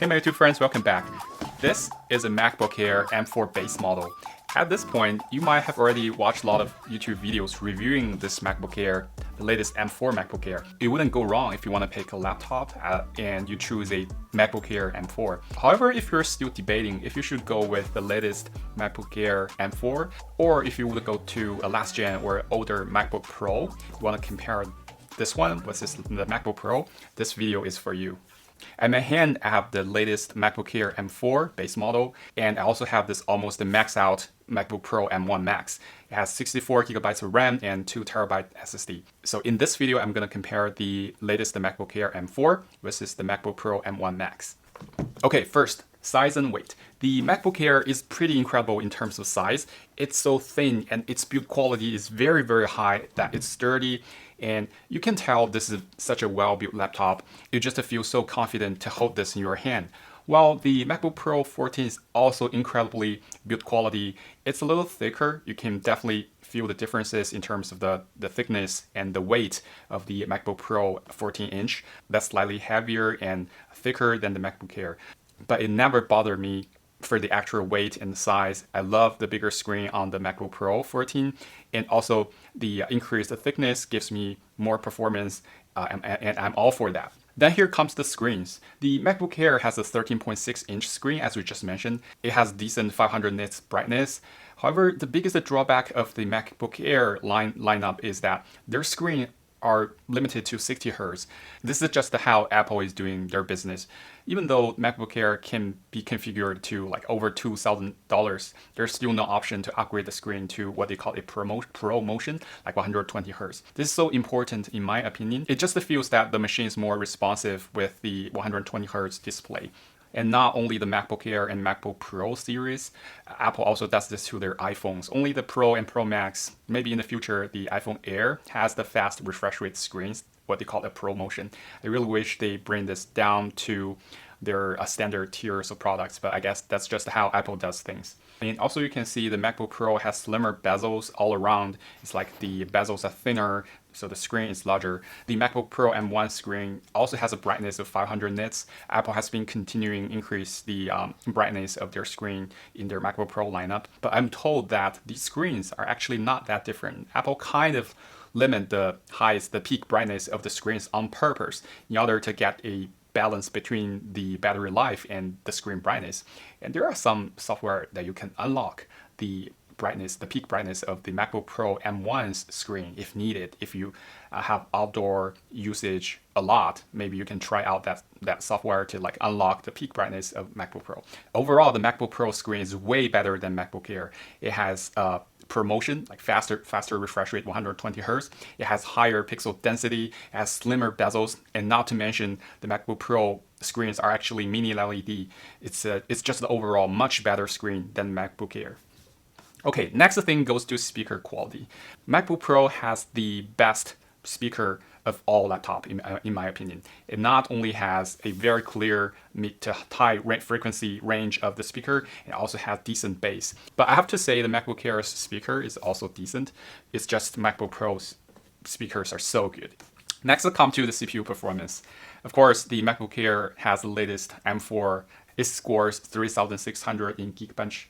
Hey my YouTube friends, welcome back. This is a MacBook Air M4 base model. At this point, you might have already watched a lot of YouTube videos reviewing this MacBook Air, the latest M4 MacBook Air. It wouldn't go wrong if you want to pick a laptop and you choose a MacBook Air M4. However, if you're still debating if you should go with the latest MacBook Air M4 or if you would go to a last gen or older MacBook Pro, you want to compare this one versus the MacBook Pro, this video is for you. At my hand, I have the latest MacBook Air M4 base model, and I also have this almost maxed out MacBook Pro M1 Max. It has 64 gigabytes of RAM and 2 terabyte SSD. So in this video, I'm going to compare the latest MacBook Air M4 versus the MacBook Pro M1 Max. Okay, first, size and weight. The MacBook Air is pretty incredible in terms of size. It's so thin and its build quality is very, very high that it's sturdy. And you can tell this is such a well-built laptop. You just feel so confident to hold this in your hand. While the MacBook Pro 14 is also incredibly build quality, it's a little thicker. You can definitely feel the differences in terms of the thickness and the weight of the MacBook Pro 14-inch. That's slightly heavier and thicker than the MacBook Air. But it never bothered me for the actual weight and size. I love the bigger screen on the MacBook Pro 14, and also the increased thickness gives me more performance, and I'm all for that. Then here comes the screens. The MacBook Air has a 13.6-inch screen, as we just mentioned. It has decent 500 nits brightness. However, the biggest drawback of the MacBook Air lineup is that their screen are limited to 60 Hz. This is just how Apple is doing their business. Even though MacBook Air can be configured to like over $2,000, there's still no option to upgrade the screen to what they call a Pro motion, like 120 Hz. This is so important in my opinion. It just feels that the machine is more responsive with the 120 Hz display. And not only the MacBook Air and MacBook Pro series, Apple also does this to their iPhones. Only the Pro and Pro Max, maybe in the future, the iPhone Air has the fast refresh rate screens, what they call a Pro motion. I really wish they bring this down to their standard tiers of products, but I guess that's just how Apple does things. And also you can see the MacBook Pro has slimmer bezels all around. It's like the bezels are thinner, so the screen is larger. The MacBook Pro M1 screen also has a brightness of 500 nits. Apple has been continuing to increase the brightness of their screen in their MacBook Pro lineup. But I'm told that these screens are actually not that different. Apple kind of limit the peak brightness of the screens on purpose in order to get a balance between the battery life and the screen brightness. And there are some software that you can unlock the brightness, the peak brightness of the MacBook Pro M1's screen if needed. If you have outdoor usage a lot, maybe you can try out that software to like unlock the peak brightness of MacBook Pro. Overall, the MacBook Pro screen is way better than MacBook Air. It has ProMotion, like faster refresh rate, 120 Hz. It has higher pixel density, it has slimmer bezels, and not to mention the MacBook Pro screens are actually mini LED. It's just the overall much better screen than MacBook Air. Okay, next thing goes to speaker quality. MacBook Pro has the best speaker of all laptop in my opinion. It not only has a very clear mid to high frequency range of the speaker, it also has decent bass. But I have to say the MacBook Air's speaker is also decent. It's just MacBook Pro's speakers are so good. Next, I'll come to the CPU performance. Of course, the MacBook Air has the latest M4. It scores 3,600 in Geekbench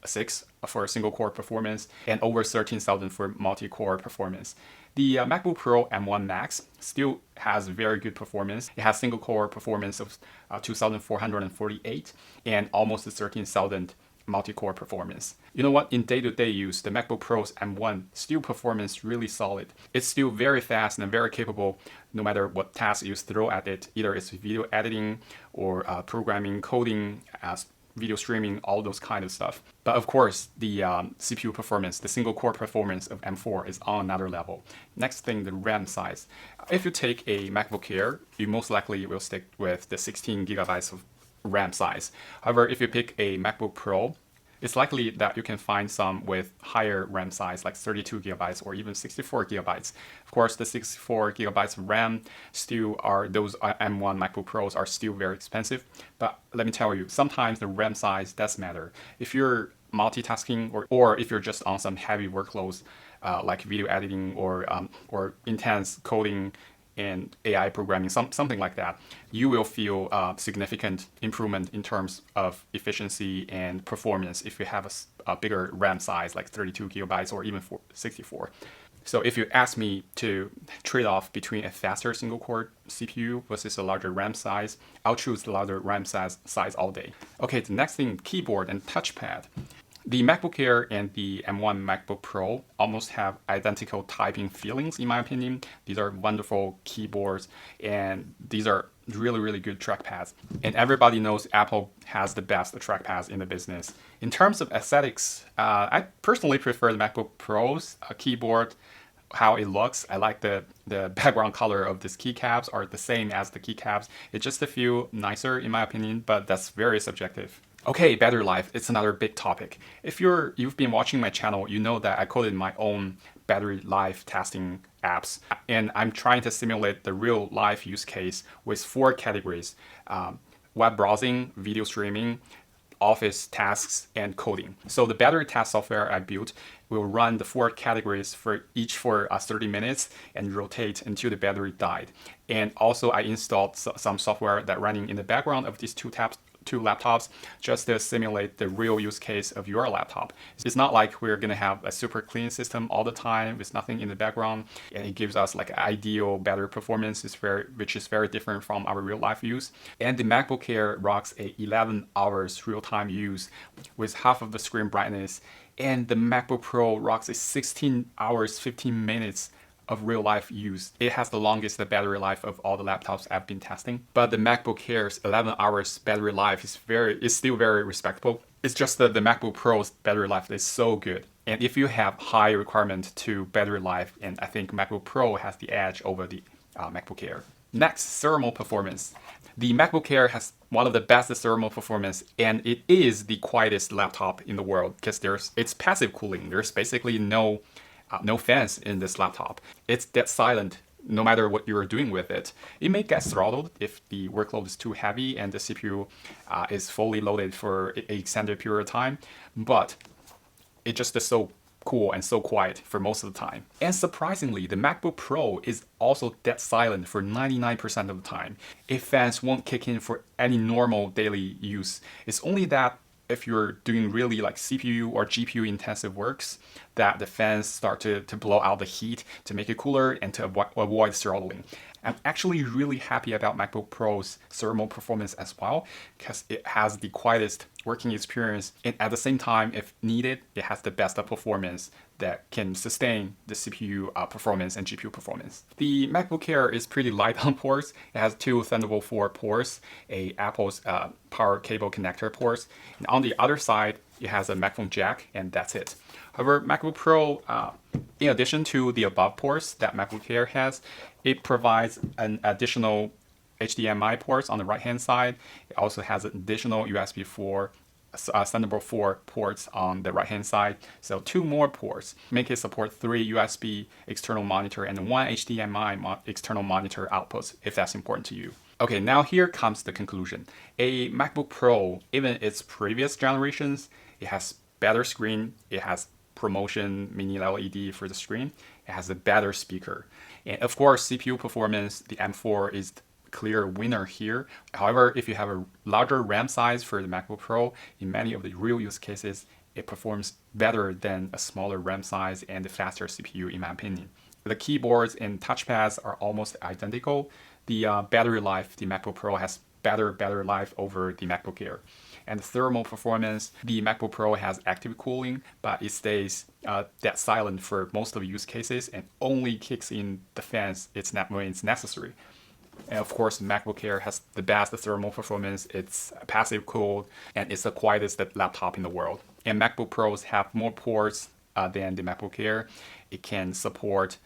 6 for a single core performance and over 13,000 for multi-core performance. The MacBook Pro M1 Max still has very good performance. It has single core performance of 2,448 and almost 13,000 multi-core performance. You know what? In day-to-day use, the MacBook Pro's M1 still performance really solid. It's still very fast and very capable no matter what task you throw at it. Either it's video editing or programming, coding, video streaming, all those kind of stuff. But of course, the CPU performance, the single core performance of M4 is on another level. Next thing, the RAM size. If you take a MacBook Air, you most likely will stick with the 16 gigabytes of RAM size. However, if you pick a MacBook Pro, it's likely that you can find some with higher RAM size, like 32 gigabytes or even 64 gigabytes. Of course, the 64 gigabytes of RAM still are, those M1 MacBook Pros are still very expensive. But let me tell you, sometimes the RAM size does matter. If you're multitasking or if you're just on some heavy workloads, like video editing or intense coding, and AI programming, something like that, you will feel significant improvement in terms of efficiency and performance if you have a bigger RAM size, like 32 gigabytes or even 64. So if you ask me to trade off between a faster single core CPU versus a larger RAM size, I'll choose the larger RAM size all day. Okay, the next thing, keyboard and touchpad. The MacBook Air and the M1 MacBook Pro almost have identical typing feelings, in my opinion. These are wonderful keyboards, and these are really, really good trackpads. And everybody knows Apple has the best trackpads in the business. In terms of aesthetics, I personally prefer the MacBook Pro's keyboard, how it looks. I like the background color of these keycaps are the same as the keycaps. It's just a few nicer, in my opinion, but that's very subjective. Okay, battery life, it's another big topic. If you've been watching my channel, you know that I coded my own battery life testing apps, and I'm trying to simulate the real life use case with 4 categories: web browsing, video streaming, office tasks, and coding. So the battery test software I built will run the 4 categories for 30 minutes and rotate until the battery died. And also I installed some software that running in the background of these two laptops just to simulate the real use case of your laptop. It's not like we're gonna have a super clean system all the time with nothing in the background, and it gives us like ideal battery performance, which is very different from our real life use. And the MacBook Air rocks a 11 hours real-time use with half of the screen brightness, and the MacBook Pro rocks a 16 hours 15 minutes of real life use. It has the longest battery life of all the laptops I've been testing, but the MacBook Air's 11 hours battery life is still very respectable. It's just that the MacBook Pro's battery life is so good. And if you have high requirement to battery life, and I think MacBook Pro has the edge over the MacBook Air. Next, thermal performance. The MacBook Air has one of the best thermal performance, and it is the quietest laptop in the world because it's passive cooling. There's basically no fans in this laptop. It's dead silent no matter what you're doing with it. It may get throttled if the workload is too heavy and the CPU is fully loaded for an extended period of time, but it just is so cool and so quiet for most of the time. And surprisingly, the MacBook Pro is also dead silent for 99% of the time. Fans won't kick in for any normal daily use. It's only that if you're doing really like CPU or GPU intensive works, that the fans start to blow out the heat to make it cooler and to avoid throttling. I'm actually really happy about MacBook Pro's thermal performance as well, because it has the quietest working experience, and at the same time, if needed, it has the best performance that can sustain the CPU performance and GPU performance. The MacBook Air is pretty light on ports. It has 2 Thunderbolt 4 ports, Apple's power cable connector ports, and on the other side, it has a microphone jack, and that's it. However, MacBook Pro, in addition to the above ports that MacBook Air has, it provides an additional HDMI ports on the right-hand side. It also has an additional USB 4, Thunderbolt 4 ports on the right-hand side. So 2 more ports make it support 3 USB external monitor and 1 HDMI external monitor outputs, if that's important to you. Okay, now here comes the conclusion. A MacBook Pro, even its previous generations, it has better screen, it has promotion mini LED for the screen, it has a better speaker. And of course, CPU performance, the M4 is the clear winner here. However, if you have a larger RAM size for the MacBook Pro, in many of the real use cases, it performs better than a smaller RAM size and a faster CPU, in my opinion. The keyboards and touchpads are almost identical. The battery life, the MacBook Pro has better battery life over the MacBook Air. And the thermal performance, the MacBook Pro has active cooling, but it stays dead silent for most of the use cases and only kicks in the fans when it's necessary. And of course, MacBook Air has the best thermal performance. It's passive cooled, and it's the quietest laptop in the world. And MacBook Pros have more ports than the MacBook Air. It can support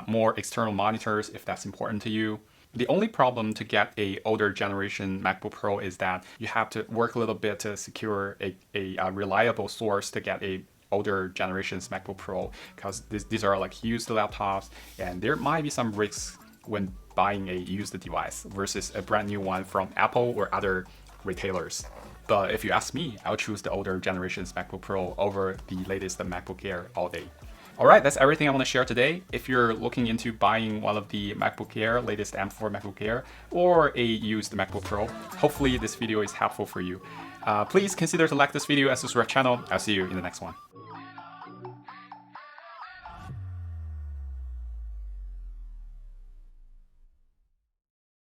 more external monitors if that's important to you. The only problem to get a older generation MacBook Pro is that you have to work a little bit to secure a reliable source to get a older generation's MacBook Pro, because these are like used laptops, and there might be some risks when buying a used device versus a brand new one from Apple or other retailers. But if you ask me, I'll choose the older generation's MacBook Pro over the latest MacBook Air all day. Alright, that's everything I want to share today. If you're looking into buying one of the MacBook Air, latest M4 MacBook Air, or a used MacBook Pro, hopefully this video is helpful for you. Please consider to like this video and subscribe to the channel. I'll see you in the next one.